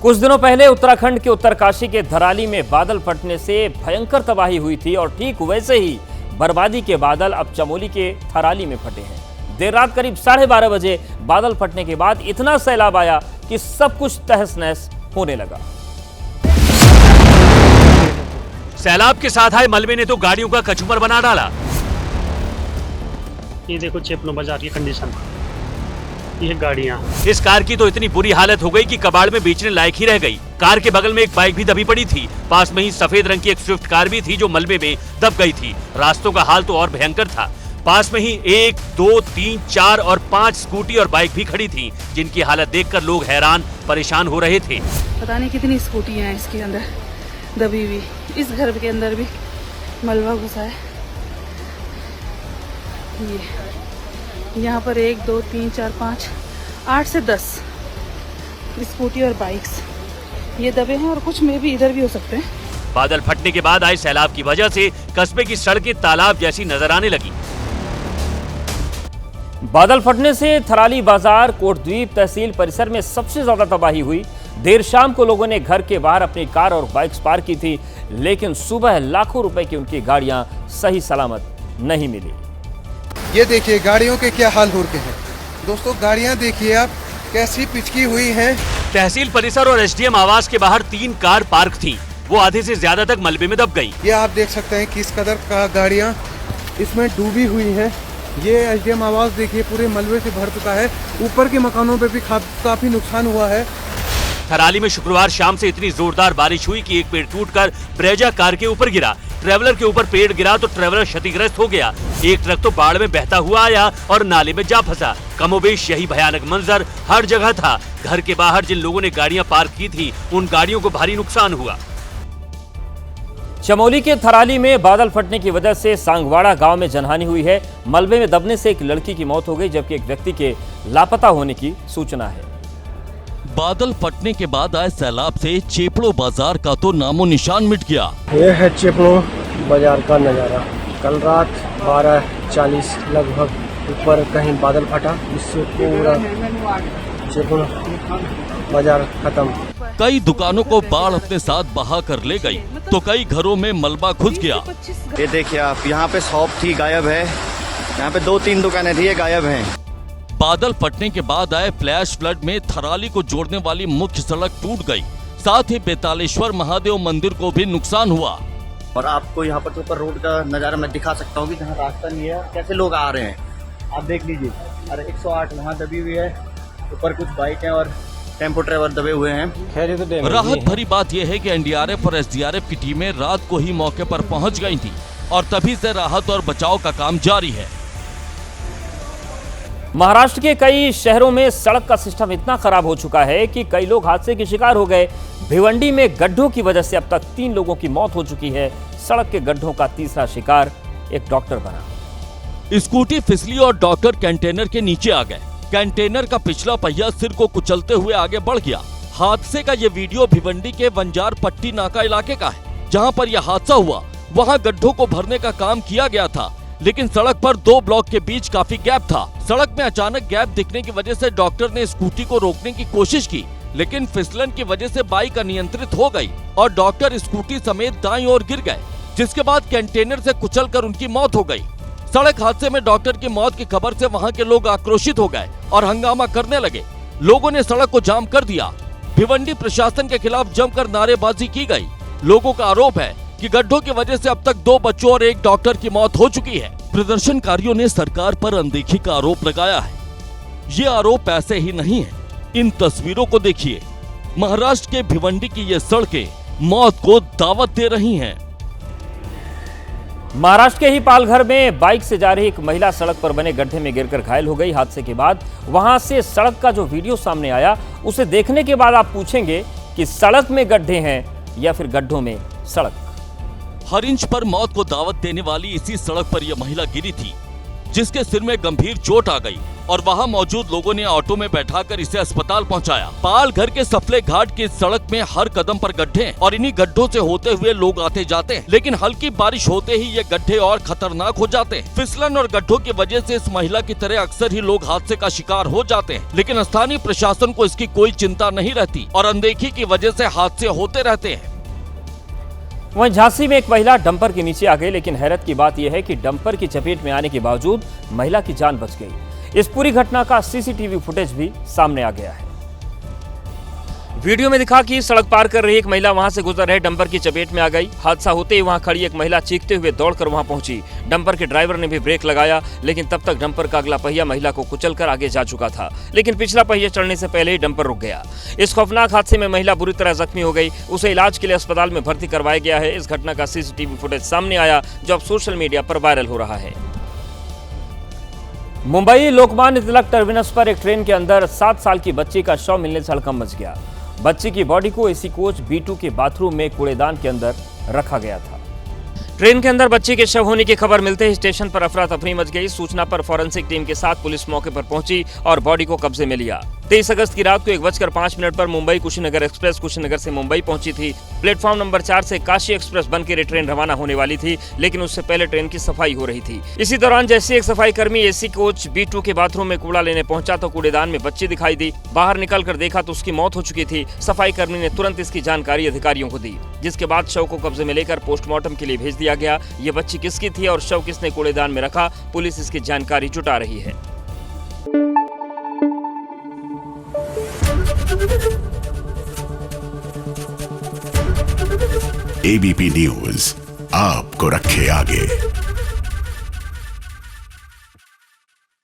कुछ दिनों पहले उत्तराखंड के उत्तरकाशी के धराली में बादल फटने से भयंकर तबाही हुई थी और ठीक वैसे ही बर्बादी के बादल अब चमोली के थराली में फटे हैं। देर रात करीब 12:30 बजे बादल फटने के बाद इतना सैलाब आया कि सब कुछ तहस नहस होने लगा। सैलाब के साथ आए मलबे ने तो गाड़ियों का कचूमर बना डाला। ये देखो चेपलो बाजार की कंडीशन, ये गाड़ियां। इस कार की तो इतनी बुरी हालत हो गई कि कबाड़ में बेचने लायक ही रह गई। कार के बगल में एक बाइक भी दबी पड़ी थी। पास में ही सफेद रंग की एक स्विफ्ट कार भी थी जो मलबे में दब गई थी। रास्तों का हाल तो और भयंकर था। पास में ही 1, 2, 3, 4 और 5 स्कूटी और बाइक भी खड़ी थी, जिनकी हालत देखकर लोग हैरान परेशान हो रहे थे। पता नहीं कितनी स्कूटी हैं इसके अंदर दबी हुई। इस घर के अंदर भी मलबा घुसा है। ये यहाँ पर 1, 2, 3, 4, 5, 8 से 10 स्कूटी और बाइक्स ये दबे हैं और कुछ में भी इधर भी हो सकते हैं। बादल फटने के बाद आए सैलाब की वजह से कस्बे की सड़कें तालाब जैसी नजर आने लगी। बादल फटने से थराली बाजार कोटद्वीप तहसील परिसर में सबसे ज्यादा तबाही हुई। देर शाम को लोगों ने घर के बाहर अपनी कार और बाइक्स पार्क की थी, लेकिन सुबह लाखों रुपए की उनकी गाड़ियां सही सलामत नहीं मिली। ये देखिए गाड़ियों के क्या हाल हो रखे हैं दोस्तों। गाड़ियां देखिए आप कैसी पिचकी हुई हैं। तहसील परिसर और एसडीएम आवास के बाहर 3 कार पार्क थी, वो आधे से ज्यादा तक मलबे में दब गई। ये आप देख सकते हैं किस कदर का गाड़ियां इसमें डूबी हुई हैं। ये एसडीएम आवास देखिए पूरे मलबे से भर चुका है। ऊपर के मकानों पे भी काफी नुकसान हुआ है। थराली में शुक्रवार शाम से इतनी जोरदार बारिश हुई कि एक पेड़ टूटकर ब्रेजा कार के ऊपर गिरा। ट्रैवलर के ऊपर पेड़ गिरा तो ट्रैवलर क्षतिग्रस्त हो गया। एक ट्रक तो बाढ़ में बहता हुआ आया और नाले में जा फंसा। कमोबेश यही भयानक मंजर हर जगह था। घर के बाहर जिन लोगों ने गाड़ियां पार्क की थी, उन गाड़ियों को भारी नुकसान हुआ। चमोली के थराली में बादल फटने की वजह से सांगवाड़ा गांव में जनहानि हुई है। मलबे में दबने से एक लड़की की मौत हो गई, जबकि एक व्यक्ति के लापता होने की सूचना है। बादल फटने के बाद आए सैलाब से चेपड़ो बाजार का तो नामो निशान मिट गया। ये है चेपड़ो बाजार का नज़ारा। कल रात 12:40 लगभग ऊपर कहीं बादल फटा, इससे पूरा चेपड़ो बाजार खत्म। कई दुकानों को बाढ़ अपने साथ बहा कर ले गई, तो कई घरों में मलबा घुस गया। ये देखिए आप, यहाँ पे शॉप थी गायब है, यहाँ पे 2-3 दुकानें थी ये गायब हैं। बादल फटने के बाद आए फ्लैश फ्लड में थराली को जोड़ने वाली मुख्य सड़क टूट गई। साथ ही बेतालेश्वर महादेव मंदिर को भी नुकसान हुआ। और आपको यहाँ पर ऊपर रोड का नज़ारा मैं दिखा सकता हूँ कि जहाँ रास्ता नहीं है कैसे लोग आ रहे हैं, आप देख लीजिए। अरे 108 वहाँ दबी हुई है, ऊपर कुछ बाइक है और टेम्पो ड्राइवर दबे हुए हैं। राहत भरी बात यह है कि एनडीआरएफ और एसडीआरएफ की टीमें रात को ही मौके पर पहुंच गई थी और तभी से राहत और बचाव का काम जारी है। महाराष्ट्र के कई शहरों में सड़क का सिस्टम इतना खराब हो चुका है कि कई लोग हादसे के शिकार हो गए। भिवंडी में गड्ढों की वजह से अब तक 3 लोगों की मौत हो चुकी है। सड़क के गड्ढों का तीसरा शिकार एक डॉक्टर बना। स्कूटी फिसली और डॉक्टर कंटेनर के नीचे आ गए। कंटेनर का पिछला पहिया सिर को कुचलते हुए आगे बढ़ गया। हादसे का ये वीडियो भिवंडी के वंजार पट्टी नाका इलाके का है। जहां पर यह हादसा हुआ वहां गड्ढों को भरने का काम किया गया था, लेकिन सड़क पर 2 ब्लॉक के बीच काफी गैप था। सड़क में अचानक गैप दिखने की वजह से डॉक्टर ने स्कूटी को रोकने की कोशिश की, लेकिन फिसलन की वजह से बाइक अनियंत्रित हो गई और डॉक्टर स्कूटी समेत दाईं ओर गिर गए, जिसके बाद कंटेनर से कुचलकर उनकी मौत हो गई। सड़क हादसे में डॉक्टर की मौत की खबर से वहां के लोग आक्रोशित हो गए और हंगामा करने लगे। लोगों ने सड़क को जाम कर दिया। भिवंडी प्रशासन के खिलाफ जमकर नारेबाजी की गई। लोगों का आरोप है कि गड्ढों की वजह से अब तक 2 बच्चों और 1 डॉक्टर की मौत हो चुकी है। प्रदर्शनकारियों ने सरकार पर अनदेखी का आरोप लगाया है। ये आरोप ऐसे ही नहीं है। इन तस्वीरों को देखिए। महाराष्ट्र के भिवंडी की ये सड़कें मौत को दावत दे रही हैं। महाराष्ट्र के ही पालघर में बाइक से जा रही एक महिला सड़क पर बने गड्ढे में गिरकर घायल हो गई। हादसे के बाद वहां से सड़क का जो वीडियो सामने आया, उसे देखने के बाद आप पूछेंगे कि सड़क में गड्ढे हैं या फिर गड्ढों में सड़क। हर इंच पर मौत को दावत देने वाली इसी सड़क पर यह महिला गिरी थी, जिसके सिर में गंभीर चोट आ गई। और वहां मौजूद लोगों ने ऑटो में बैठाकर इसे अस्पताल पहुंचाया। पाल घर के सफले घाट की सड़क में हर कदम पर गड्ढे हैं और इन्हीं गड्ढों से होते हुए लोग आते जाते हैं, लेकिन हल्की बारिश होते ही ये गड्ढे और खतरनाक हो जाते हैं। फिसलन और गड्ढों की वजह से इस महिला की तरह अक्सर ही लोग हादसे का शिकार हो जाते हैं, लेकिन स्थानीय प्रशासन को इसकी कोई चिंता नहीं रहती और अनदेखी की वजह से हादसे होते रहते हैं। वहीं झांसी में एक महिला डंपर के नीचे आ गई, लेकिन हैरत की बात यह है कि डंपर की चपेट में आने के बावजूद महिला की जान बच गई। इस पूरी घटना का सीसीटीवी फुटेज भी सामने आ गया है। वीडियो में दिखा कि सड़क पार कर रही एक महिला वहां से गुजर रहे डंपर की चपेट में आ गई। हादसा होते ही वहां खड़ी एक महिला चीखते हुए दौड़कर वहां पहुंची। डंपर के ड्राइवर ने भी ब्रेक लगाया, लेकिन तब तक डंपर का अगला पहिया महिला को कुचलकर आगे जा चुका था, लेकिन पिछला पहिया चढ़ने से पहले ही डंपर रुक गया। इस खौफनाक हादसे में महिला बुरी तरह जख्मी हो गई। उसे इलाज के लिए अस्पताल में भर्ती करवाया गया है। इस घटना का सीसीटीवी फुटेज सामने आया, जो अब सोशल मीडिया पर वायरल हो रहा है। मुंबई लोकमान्य तिलक टर्मिनस पर एक ट्रेन के अंदर 7 साल की बच्ची का शव मिलने से हड़कंप मच गया। बच्ची की बॉडी को एसी कोच B2 के बाथरूम में कूड़ेदान के अंदर रखा गया था। ट्रेन के अंदर बच्ची के शव होने की खबर मिलते ही स्टेशन पर अफरा तफरी मच गई। सूचना पर फॉरेंसिक टीम के साथ पुलिस मौके पर पहुंची और बॉडी को कब्जे में लिया। 23 अगस्त की रात को 1:05 पर मुंबई कुशीनगर एक्सप्रेस कुशीनगर से मुंबई पहुंची थी। प्लेटफॉर्म नंबर 4 से काशी एक्सप्रेस बनकर ये ट्रेन रवाना होने वाली थी, लेकिन उससे पहले ट्रेन की सफाई हो रही थी। इसी दौरान जैसे एक सफाई कर्मी एसी कोच B2 के बाथरूम में कूड़ा लेने पहुंचा तो कूड़ेदान में बच्ची दिखाई दी। बाहर निकलकर देखा तो उसकी मौत हो चुकी थी। सफाई कर्मी ने तुरंत इसकी जानकारी अधिकारियों को दी, जिसके बाद शव को कब्जे में लेकर पोस्टमार्टम के लिए भेज दिया गया। ये बच्ची किसकी थी और शव किसने कूड़ेदान में रखा, पुलिस इसकी जानकारी जुटा रही है। ABP न्यूज आपको रखे आगे।